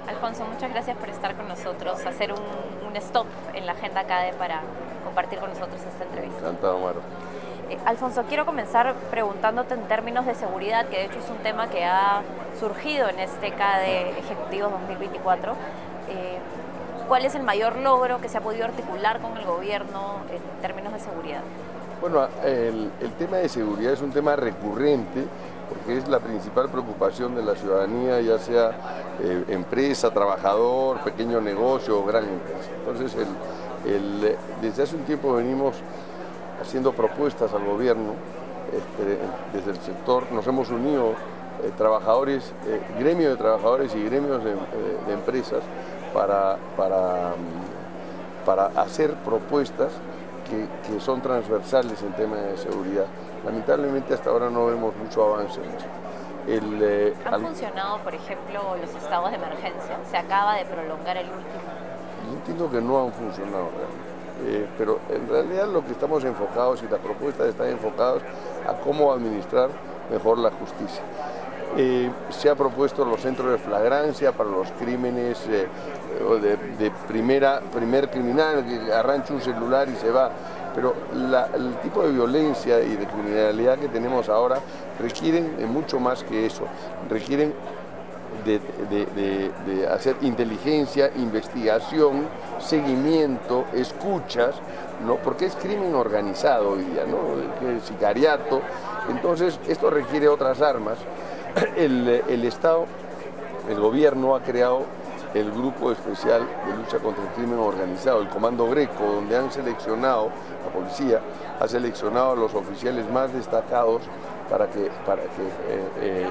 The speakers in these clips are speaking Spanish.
Alfonso, muchas gracias por estar con nosotros, hacer un stop en la agenda CADE para compartir con nosotros esta entrevista. Encantado, Maro. Alfonso, quiero comenzar preguntándote en términos de seguridad, que de hecho es un tema que ha surgido en este CADE Ejecutivo 2024. ¿Cuál es el mayor logro que se ha podido articular con el gobierno en términos de seguridad? Bueno, el tema de seguridad es un tema recurrente porque es la principal preocupación de la ciudadanía, ya sea empresa, trabajador, pequeño negocio o gran empresa. Entonces, desde hace un tiempo venimos haciendo propuestas al gobierno, desde el sector nos hemos unido trabajadores, gremio de trabajadores y gremios de empresas para hacer propuestas que son transversales en tema de seguridad. Lamentablemente hasta ahora no vemos mucho avance en esto. ¿Han funcionado, por ejemplo, los estados de emergencia? Se acaba de prolongar el último. Yo entiendo que no han funcionado realmente, pero en realidad lo que estamos enfocados y las propuestas están enfocadas a cómo administrar mejor la justicia. Se ha propuesto los centros de flagrancia para los crímenes de primer criminal que arrancha un celular y se va, pero el tipo de violencia y de criminalidad que tenemos ahora requieren mucho más que eso, requieren de hacer inteligencia, investigación, seguimiento, escuchas, ¿no? Porque es crimen organizado hoy día, ¿no? El sicariato. Entonces esto requiere otras armas. El Estado, el gobierno ha creado el Grupo Especial de Lucha contra el Crimen Organizado, el Comando Greco, donde han seleccionado, la policía ha seleccionado a los oficiales más destacados para que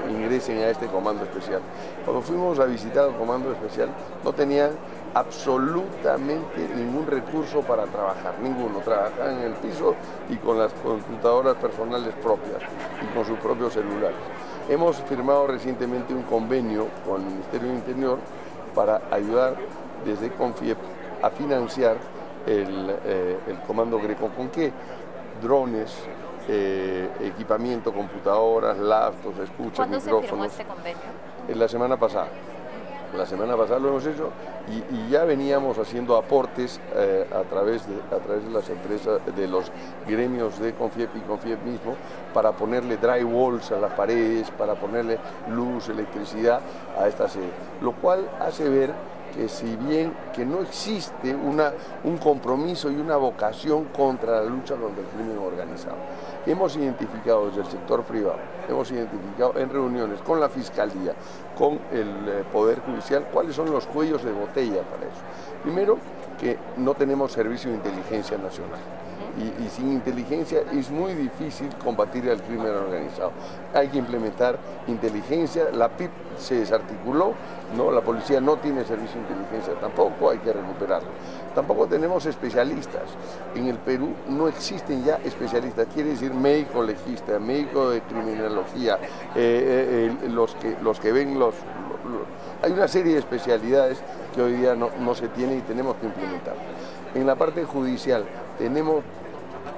ingresen a este Comando Especial. Cuando fuimos a visitar el Comando Especial no tenían absolutamente ningún recurso para trabajar, ninguno. Trabajaban en el piso y con las computadoras personales propias y con sus propios celulares. Hemos firmado recientemente un convenio con el Ministerio del Interior para ayudar desde CONFIEP a financiar el Comando Greco. ¿Con qué? Drones, equipamiento, computadoras, laptops, escuchas, micrófonos. ¿Cuándo se firmó este convenio? La semana pasada. La semana pasada lo hemos hecho y ya veníamos haciendo aportes a través de las empresas, de los gremios de CONFIEP y CONFIEP mismo, para ponerle drywalls a las paredes, para ponerle luz, electricidad a esta sede. Lo cual hace ver que si bien que no existe un compromiso y una vocación contra la lucha contra el crimen organizado. Hemos identificado desde el sector privado, hemos identificado en reuniones con la Fiscalía, con el Poder Judicial, cuáles son los cuellos de botella para eso. Primero, que no tenemos servicio de inteligencia nacional. Y sin inteligencia es muy difícil combatir el crimen organizado. Hay que implementar inteligencia, la PIP se desarticuló, ¿no? La policía no tiene servicio de inteligencia tampoco, hay que recuperarlo. Tampoco tenemos especialistas. En el Perú no existen ya especialistas, quiere decir médico legista, médico de criminología, los que ven hay una serie de especialidades que hoy día no se tiene y tenemos que implementar. En la parte judicial tenemos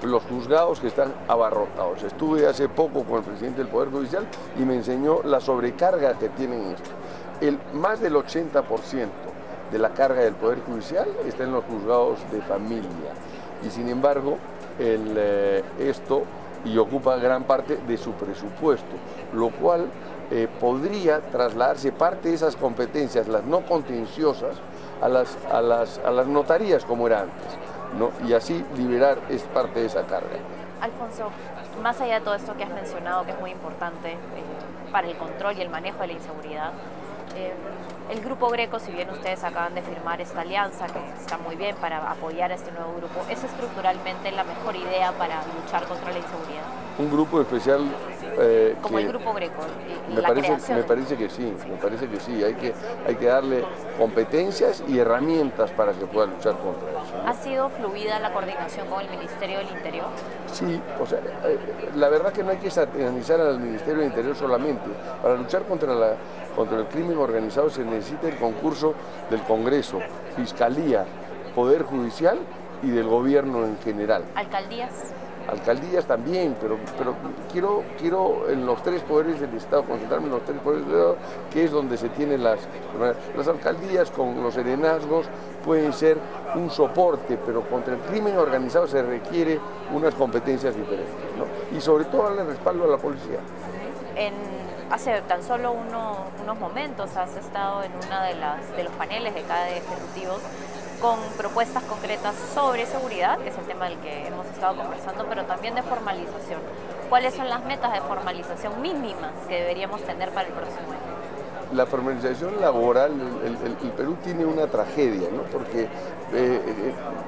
los juzgados que están abarrotados. Estuve hace poco con el presidente del Poder Judicial y me enseñó la sobrecarga que tienen esto. Más del 80% de la carga del Poder Judicial está en los juzgados de familia y sin embargo esto ocupa gran parte de su presupuesto, lo cual podría trasladarse parte de esas competencias, las no contenciosas, a las notarías como era antes, ¿no? Y así liberar es parte de esa carga. Alfonso, más allá de todo esto que has mencionado, que es muy importante para el control y el manejo de la inseguridad, el Grupo Greco, si bien ustedes acaban de firmar esta alianza, que está muy bien para apoyar a este nuevo grupo, ¿es estructuralmente la mejor idea para luchar contra la inseguridad? Un grupo especial como el Grupo Greco. Me parece que sí, hay que darle competencias y herramientas para que pueda luchar contra eso, ¿no? ¿Ha sido fluida la coordinación con el Ministerio del Interior? Sí, o sea, la verdad que no hay que satanizar al Ministerio del Interior solamente. Para luchar contra el crimen organizado se necesita el concurso del Congreso, Fiscalía, Poder Judicial y del gobierno en general. ¿Alcaldías? alcaldías también, pero quiero en los tres poderes del Estado, concentrarme en los tres poderes del Estado, que es donde se tienen las alcaldías con los serenazgos, pueden ser un soporte, pero contra el crimen organizado se requiere unas competencias diferentes, ¿no? Y sobre todo darle respaldo a la policía. Hace tan solo unos momentos has estado en uno de los paneles de CADE ejecutivos con propuestas concretas sobre seguridad, que es el tema del que hemos estado conversando, pero también de formalización. ¿Cuáles son las metas de formalización mínimas que deberíamos tener para el próximo año? La formalización laboral, el Perú tiene una tragedia, ¿no? Porque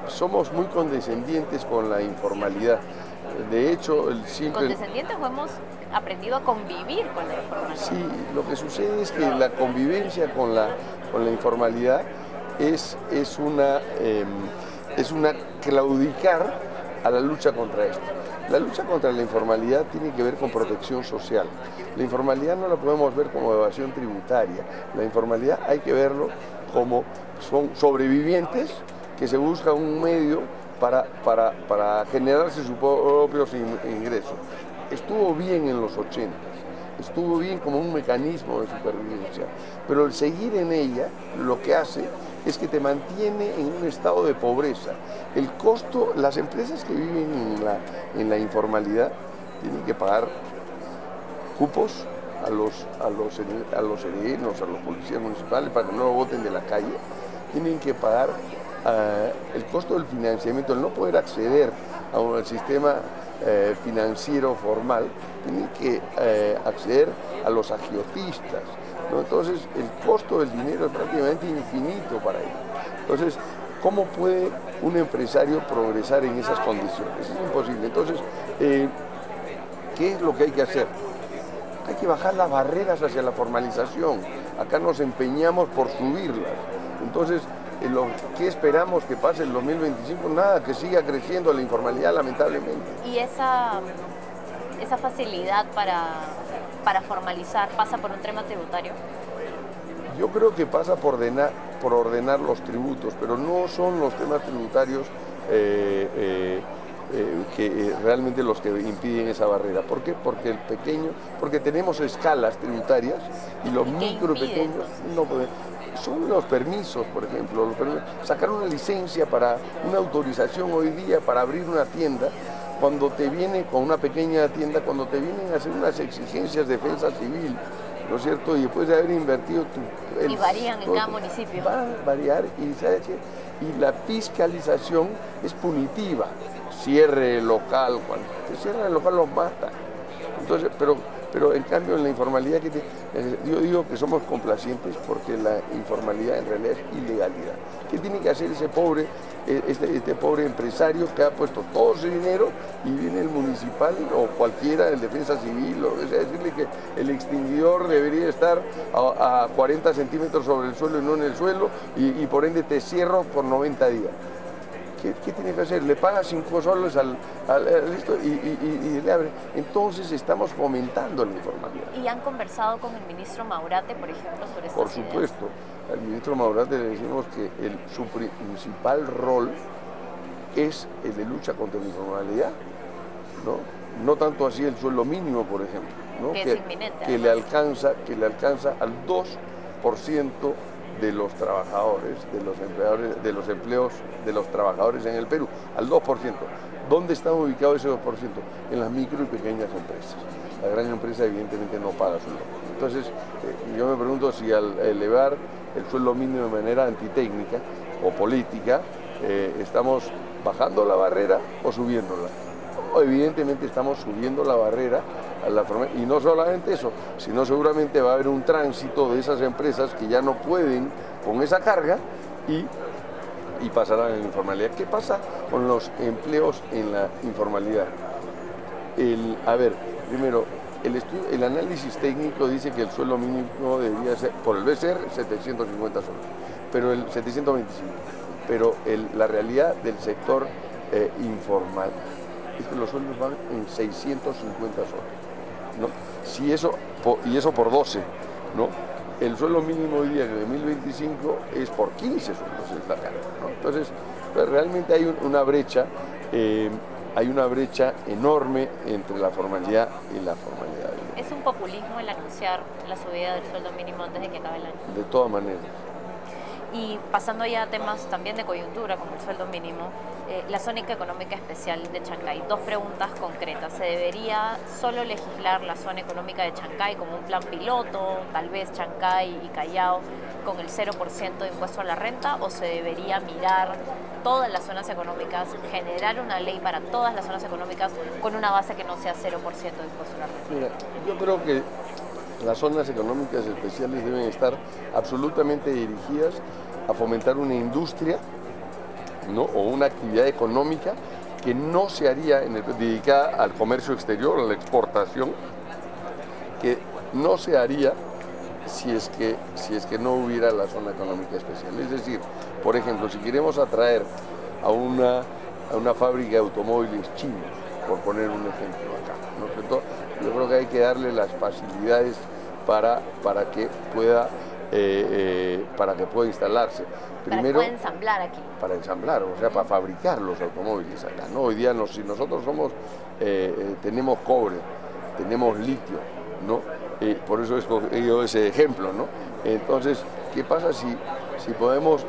somos muy condescendientes con la informalidad. De hecho, ¿Condescendientes o hemos aprendido a convivir con la informalidad? Sí, lo que sucede es que la convivencia con la informalidad es una claudicar a la lucha contra esto. La lucha contra la informalidad tiene que ver con protección social. La informalidad no la podemos ver como evasión tributaria. La informalidad hay que verlo como son sobrevivientes que se buscan un medio para generarse sus propios ingresos. Estuvo bien en los 80, estuvo bien como un mecanismo de supervivencia, pero el seguir en ella lo que hace es que te mantiene en un estado de pobreza. El costo, las empresas que viven en la informalidad tienen que pagar cupos a los serenos, a los policías municipales para que no lo boten de la calle, tienen que pagar el costo del financiamiento, el no poder acceder al sistema financiero formal, tienen que acceder a los agiotistas, ¿no? Entonces el costo del dinero es prácticamente infinito para ellos. Entonces, ¿cómo puede un empresario progresar en esas condiciones? Es imposible. Entonces, ¿qué es lo que hay que hacer? Hay que bajar las barreras hacia la formalización. Acá nos empeñamos por subirlas. Entonces, ¿qué esperamos que pase en el 2025? Nada, que siga creciendo la informalidad, lamentablemente. ¿Y esa facilidad para formalizar pasa por un tema tributario? Yo creo que pasa por ordenar los tributos, pero no son los temas tributarios que realmente los que impiden esa barrera. ¿Por qué? Porque tenemos escalas tributarias y los pequeños no pueden. Son los permisos, por ejemplo, sacar una licencia para una autorización hoy día para abrir una tienda, cuando te viene con una pequeña tienda, cuando te vienen a hacer unas exigencias de defensa civil, ¿no es cierto? Y después de haber invertido y varían en cada municipio. Va a variar y la fiscalización es punitiva. Cierre local, cuando te cierran el local los matan. Entonces, pero en cambio en la informalidad, yo digo que somos complacientes porque la informalidad en realidad es ilegalidad. ¿Qué tiene que hacer ese pobre, este pobre empresario que ha puesto todo ese dinero y viene el municipal o cualquiera, el defensa civil, o sea, decirle que el extinguidor debería estar a 40 centímetros sobre el suelo y no en el suelo y por ende te cierro por 90 días? ¿Qué tiene que hacer? Le paga 5 soles al esto y le abre. Entonces estamos fomentando la informalidad. ¿Y han conversado con el ministro Maurate, por ejemplo, sobre esto? Por supuesto. Al ministro Maurate le decimos que su principal rol es el de lucha contra la informalidad, ¿no? No tanto así el sueldo mínimo, por ejemplo, ¿no? Que es inminente, que le alcanza al 2% de los trabajadores, de los empleadores, de los empleos de los trabajadores en el Perú, al 2%. ¿Dónde está ubicado ese 2%? En las micro y pequeñas empresas. La gran empresa evidentemente no paga sueldo. Entonces, yo me pregunto si al elevar el sueldo mínimo de manera antitécnica o política, estamos bajando la barrera o subiéndola. Evidentemente estamos subiendo la barrera a la forma, y no solamente eso, sino seguramente va a haber un tránsito de esas empresas que ya no pueden con esa carga y pasarán a la informalidad. ¿Qué pasa con los empleos en la informalidad? Primero, el análisis técnico dice que el sueldo mínimo debería ser, por el BCR, 750 soles, pero el 725. Pero la realidad del sector informal es que los sueldos van en 650 soles, ¿no? Y eso por 12, ¿no? El sueldo mínimo hoy día de 2025 es por 15 sueldos, ¿no? Entonces, pues realmente hay una brecha hay una brecha enorme entre la formalidad y la formalidad. ¿Es un populismo el anunciar la subida del sueldo mínimo antes de que acabe el año? De todas maneras. Y pasando ya a temas también de coyuntura, como el sueldo mínimo, la Zona Económica Especial de Chancay. Dos preguntas concretas. ¿Se debería solo legislar la Zona Económica de Chancay como un plan piloto, tal vez Chancay y Callao con el 0% de impuesto a la renta, o se debería mirar todas las zonas económicas, generar una ley para todas las zonas económicas con una base que no sea 0% de impuesto a la renta? Mira, yo creo que las zonas económicas especiales deben estar absolutamente dirigidas a fomentar una industria, ¿no? O una actividad económica que no se haría dedicada al comercio exterior, a la exportación, que no se haría si es que no hubiera la zona económica especial. Es decir, por ejemplo, si queremos atraer a una fábrica de automóviles chinos, por poner un ejemplo acá, ¿no es cierto? Yo creo que hay que darle las facilidades para que pueda instalarse. Primero, para que pueda ensamblar aquí. Para ensamblar, o sea, para fabricar los automóviles acá, ¿no? Hoy día, si nosotros tenemos cobre, tenemos litio, ¿no? Por eso he escogido ese ejemplo, ¿no? Entonces, ¿qué pasa si podemos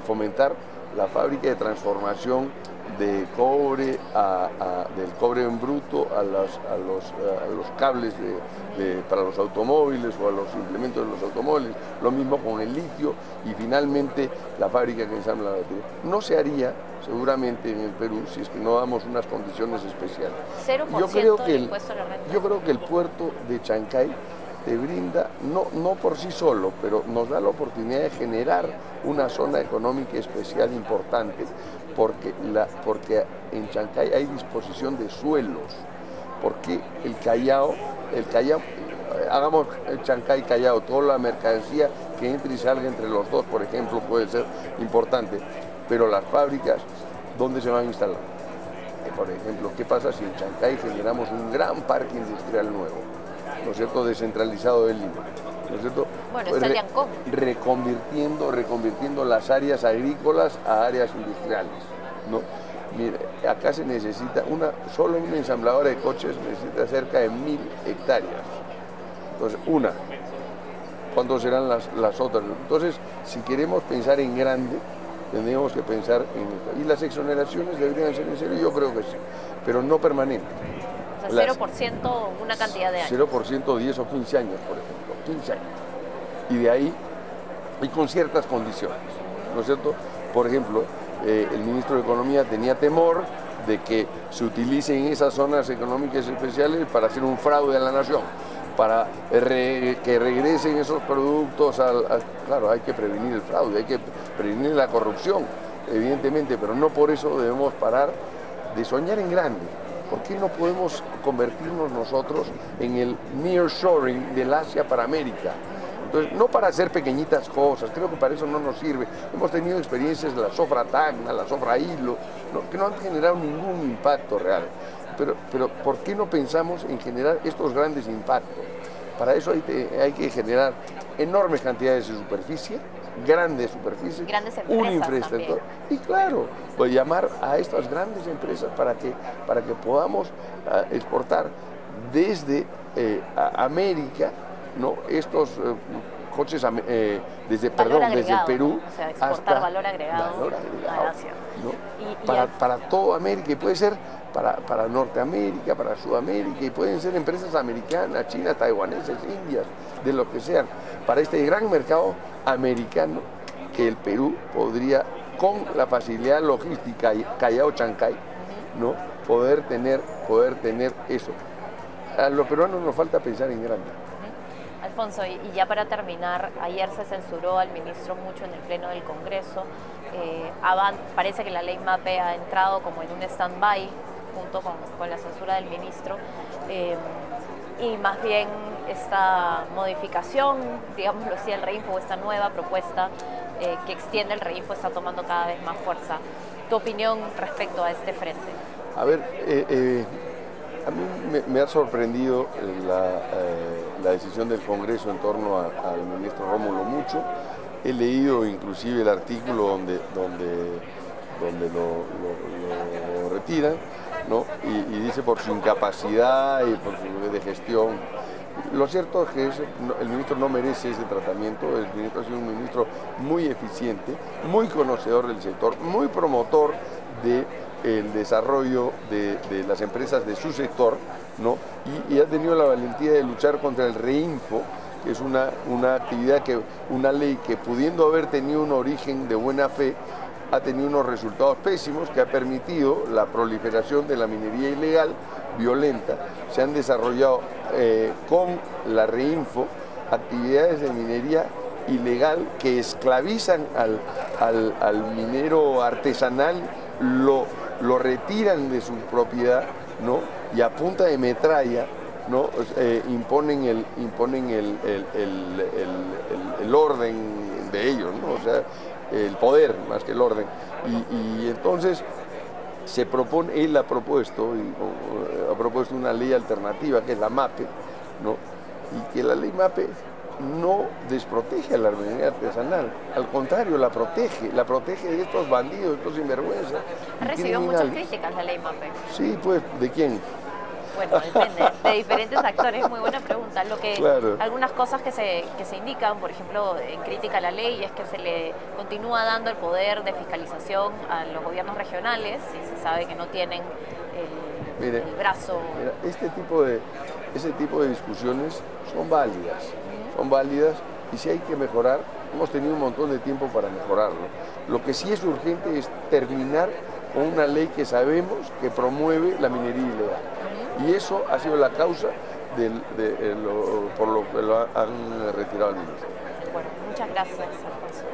fomentar la fábrica de transformación de cobre, del cobre en bruto a los cables para los automóviles o a los implementos de los automóviles, lo mismo con el litio y finalmente la fábrica que ensambla la batería? No se haría seguramente en el Perú si es que no damos unas condiciones especiales. 0% de impuesto a la renta. Yo creo que el puerto de Chancay te brinda, no por sí solo, pero nos da la oportunidad de generar una zona económica especial importante, porque en Chancay hay disposición de suelos, porque el Callao, hagamos el Chancay Callao, toda la mercancía que entre y salga entre los dos, por ejemplo, puede ser importante, pero las fábricas, ¿dónde se van a instalar? Por ejemplo, ¿qué pasa si en Chancay generamos un gran parque industrial nuevo, ¿no es cierto?, descentralizado de Lima, ¿no es cierto? Bueno, está el Yancón. Reconvirtiendo las áreas agrícolas a áreas industriales, ¿no? Mire, acá se necesita, solo una ensambladora de coches necesita cerca de 1000 hectáreas. Entonces, ¿cuántas serán las otras? Entonces, si queremos pensar en grande, tendríamos que pensar en... Y las exoneraciones deberían ser en serio, yo creo que sí, pero no permanente. O sea, 0% una cantidad de años. 0% 10 o 15 años, por ejemplo, 15 años. Y de ahí, y con ciertas condiciones, ¿no es cierto? Por ejemplo, el ministro de Economía tenía temor de que se utilicen esas zonas económicas especiales para hacer un fraude a la nación, para que regresen esos productos claro, hay que prevenir el fraude, hay que prevenir la corrupción, evidentemente, pero no por eso debemos parar de soñar en grande. ¿Por qué no podemos convertirnos nosotros en el nearshoring del Asia para América? Entonces, no para hacer pequeñitas cosas, creo que para eso no nos sirve. Hemos tenido experiencias de la Sofra Tacna, la Sofra Hilo, que no han generado ningún impacto real. Pero ¿por qué no pensamos en generar estos grandes impactos? Para eso hay que generar enormes cantidades de superficie, grandes superficies, una infraestructura. Y claro, pues llamar a estas grandes empresas para que podamos exportar desde América, ¿no? Estos coches desde el Perú, o sea, exportar valor agregado a Asia, ¿no? Para toda América, y puede ser para Norteamérica, para Sudamérica, y pueden ser empresas americanas, chinas, taiwaneses, indias, de lo que sean, para este gran mercado americano que el Perú podría, con la facilidad logística Callao-Chancay, ¿no? poder tener eso. A los peruanos nos falta pensar en grande. Alfonso, y ya para terminar, ayer se censuró al ministro mucho en el Pleno del Congreso. Parece que la ley MAPE ha entrado como en un stand-by junto con la censura del ministro. Y más bien esta modificación, digámoslo así, el REINFO, esta nueva propuesta que extiende el REINFO, está tomando cada vez más fuerza. ¿Tu opinión respecto a este frente? A ver, a mí me ha sorprendido la decisión del Congreso en torno al ministro Rómulo mucho. He leído inclusive el artículo donde lo retiran, ¿no? Y dice por su incapacidad y por su de gestión. Lo cierto es que el ministro no merece ese tratamiento. El ministro ha sido un ministro muy eficiente, muy conocedor del sector, muy promotor del desarrollo de las empresas de su sector, ¿no? Y ha tenido la valentía de luchar contra el reinfo, que es una actividad, una ley que, pudiendo haber tenido un origen de buena fe, ha tenido unos resultados pésimos, que ha permitido la proliferación de la minería ilegal, violenta. Se han desarrollado con la reinfo actividades de minería ilegal que esclavizan al minero artesanal, lo retiran de su propiedad, ¿no? Y a punta de metralla, ¿no? Imponen el orden de ellos, ¿no? O sea, el poder más que el orden. Y entonces él ha propuesto una ley alternativa, que es la MAPE, ¿no? Y que la ley MAPE no desprotege a la minería artesanal, al contrario, la protege de estos bandidos, de estos sinvergüenzas. Ha recibido muchas críticas la ley MAPE. Sí, pues, ¿de quién? Bueno, depende, de diferentes actores. Muy buena pregunta. Claro. Algunas cosas que se indican, por ejemplo, en crítica a la ley, es que se le continúa dando el poder de fiscalización a los gobiernos regionales, y se sabe que no tienen el brazo. Mira, ese tipo de discusiones son válidas, y si hay que mejorar, hemos tenido un montón de tiempo para mejorarlo. Lo que sí es urgente es terminar con una ley que sabemos que promueve la minería ilegal. Y eso ha sido la causa por lo que lo han retirado al ministro. Bueno, muchas gracias, Alfonso.